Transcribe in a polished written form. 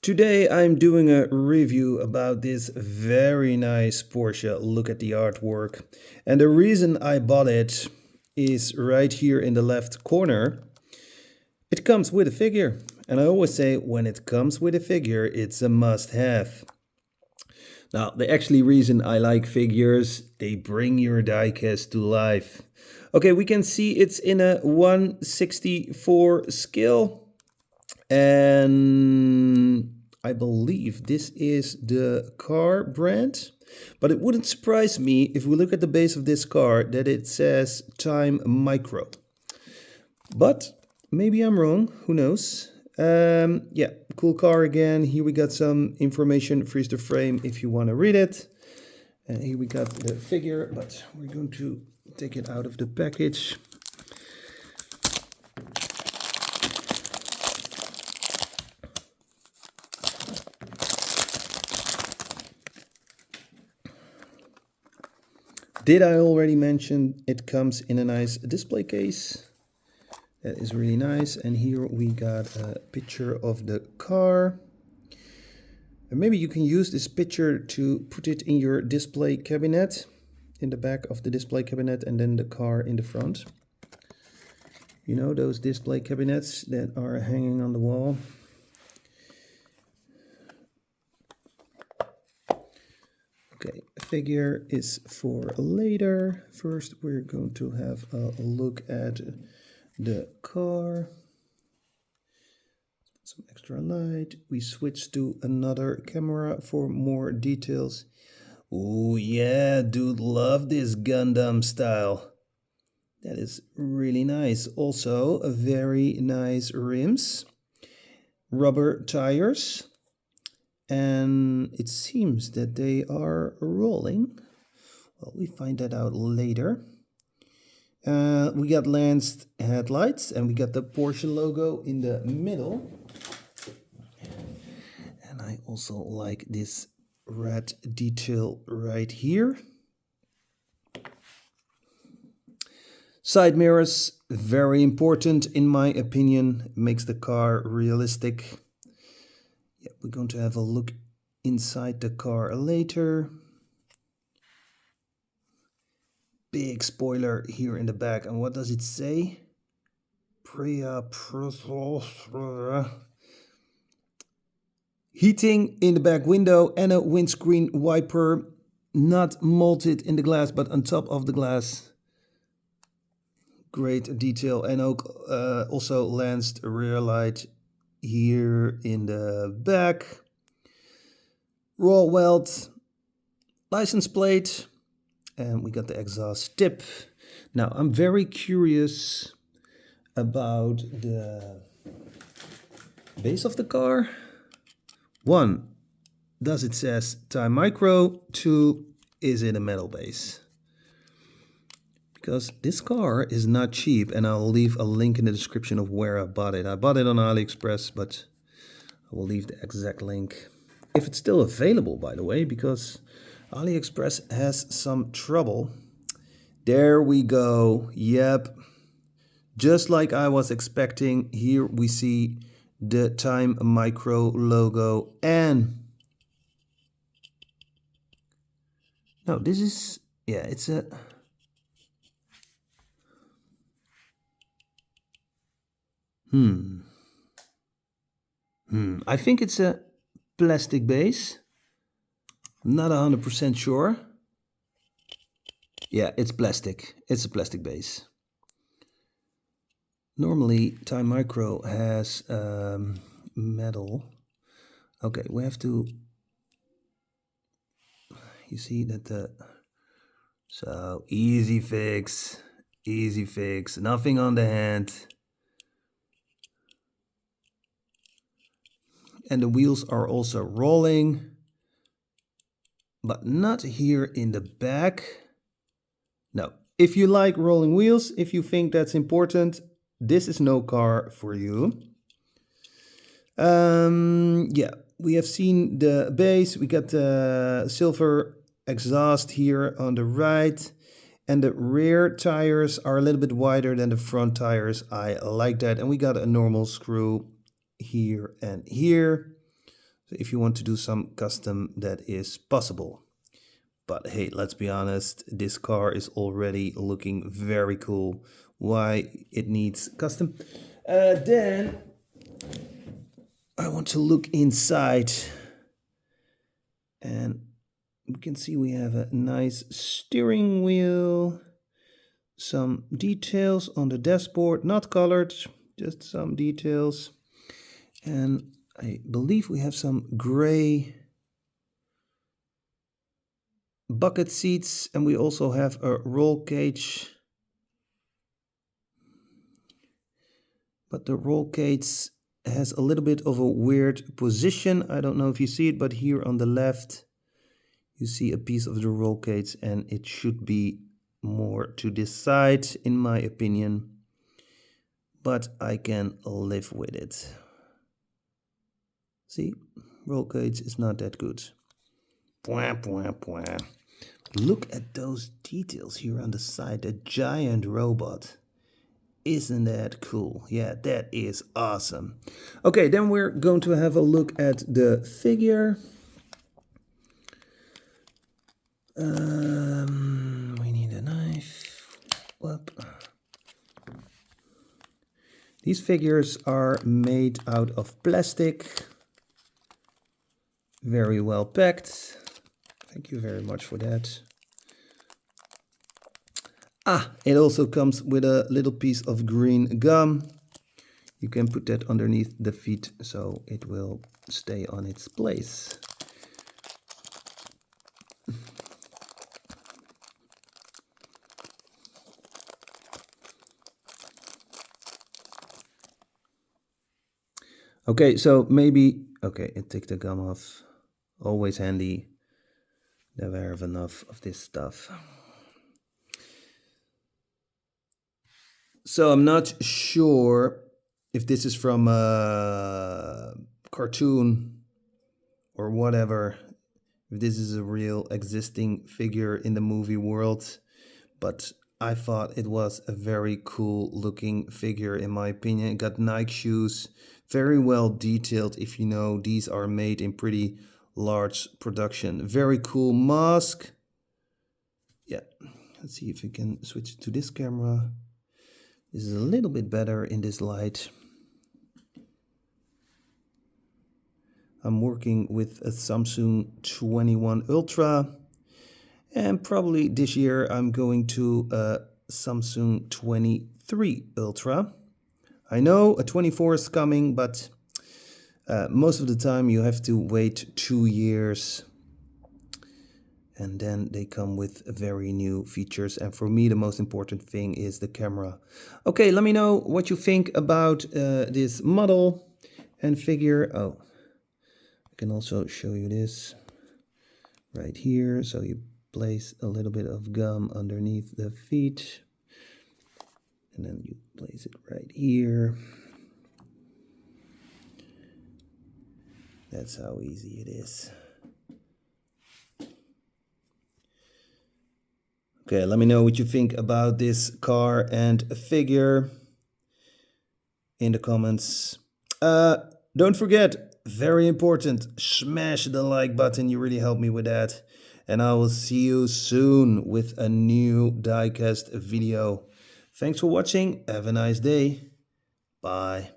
Today I'm doing a review about this very nice Porsche. Look at the artwork. And the reason I bought it is right here in the left corner. It comes with a figure. And I always say when it comes with a figure, it's a must-have. Now, the actually reason I like figures, they bring your diecast to life. Okay, we can see it's in a 1/64 scale. And I believe this is the car brand, but it wouldn't surprise me if we look at the base of this car that it says Timemicro. But maybe I'm wrong, who knows? Yeah, cool car again. Here we got some information, freeze the frame if you want to read it. And here we got the figure, but we're going to take it out of the package. Did I already mention it comes in a nice display case? That is really nice. And here we got a picture of the car. And maybe you can use this picture to put it in your display cabinet, in the back of the display cabinet, and then the car in the front. You know, those display cabinets that are hanging on the wall. Okay, figure is for later. First, we're going to have a look at the car. Some extra light. We switch to another camera for more details. Oh yeah, dude, love this Gundam style. That is really nice. Also, a very nice rims, rubber tires. And it seems that they are rolling. Well, we find that out later. We got lanced headlights and we got the Porsche logo in the middle. And I also like this red detail right here. Side mirrors, very important in my opinion. It makes the car realistic. Yeah, we're going to have a look inside the car later. Big spoiler here in the back. And what does it say? Heating in the back window and a windscreen wiper. Not molded in the glass, but on top of the glass. Great detail. And also lanced rear light here in the back. Rauh Welt license plate. And we got the exhaust tip. Now, I'm very curious about the base of the car. 1, does it says Timemicro? 2, is it a metal base? Because this car is not cheap, and I'll leave a link in the description of where I bought it. I bought it on AliExpress, but I will leave the exact link. If it's still available, by the way, because AliExpress has some trouble. There we go. Yep. Just like I was expecting, here we see the Timemicro logo. And no, this is, yeah, it's a... I think it's a plastic base. I'm not 100% sure. Yeah, it's plastic. It's a plastic base. Normally, Timemicro has metal. Okay, we have to... You see that the... So, easy fix. Easy fix. Nothing on the hand. And the wheels are also rolling, but not here in the back. No, if you like rolling wheels, if you think that's important, this is no car for you. Yeah, we have seen the base. We got the silver exhaust here on the right. And the rear tires are a little bit wider than the front tires. I like that. And we got a normal screw here and here. So if you want to do some custom, that is possible. But hey, let's be honest, this car is already looking very cool. Why it needs custom? Then I want to look inside, and we can see we have a nice steering wheel, some details on the dashboard, not colored, just some details. And I believe we have some gray bucket seats, and we also have a roll cage. But the roll cage has a little bit of a weird position. I don't know if you see it, but here on the left, you see a piece of the roll cage, and it should be more to this side, in my opinion. But I can live with it. See, roll cage is not that good. Pwah, pwah, pwah. Look at those details here on the side, a giant robot. Isn't that cool? Yeah, that is awesome. Okay, then we're going to have a look at the figure. We need a knife. Whoop. These figures are made out of plastic. Very well packed. Thank you very much for that. It also comes with a little piece of green gum. You can put that underneath the feet so it will stay on its place. Okay, so maybe, okay, take the gum off. Always handy. Never have enough of this stuff. So I'm not sure if this is from a cartoon or whatever, if this is a real existing figure in the movie world, but I thought it was a very cool looking figure in my opinion. It got Nike shoes, very well detailed. If you know, these are made in pretty large production. Very cool mask. Yeah, let's see if we can switch to this camera. This is a little bit better in this light. I'm working with a Samsung 21 Ultra, and probably this year I'm going to a Samsung 23 Ultra. I know a 24 is coming, but most of the time you have to wait 2 years, and then they come with very new features. And for me, the most important thing is the camera. Okay, let me know what you think about this model and figure. Oh, I can also show you this right here. So you place a little bit of gum underneath the feet, and then you place it right here. That's how easy it is. Okay, let me know what you think about this car and figure in the comments. Don't forget, very important, smash the like button. You really help me with that. And I will see you soon with a new diecast video. Thanks for watching. Have a nice day. Bye.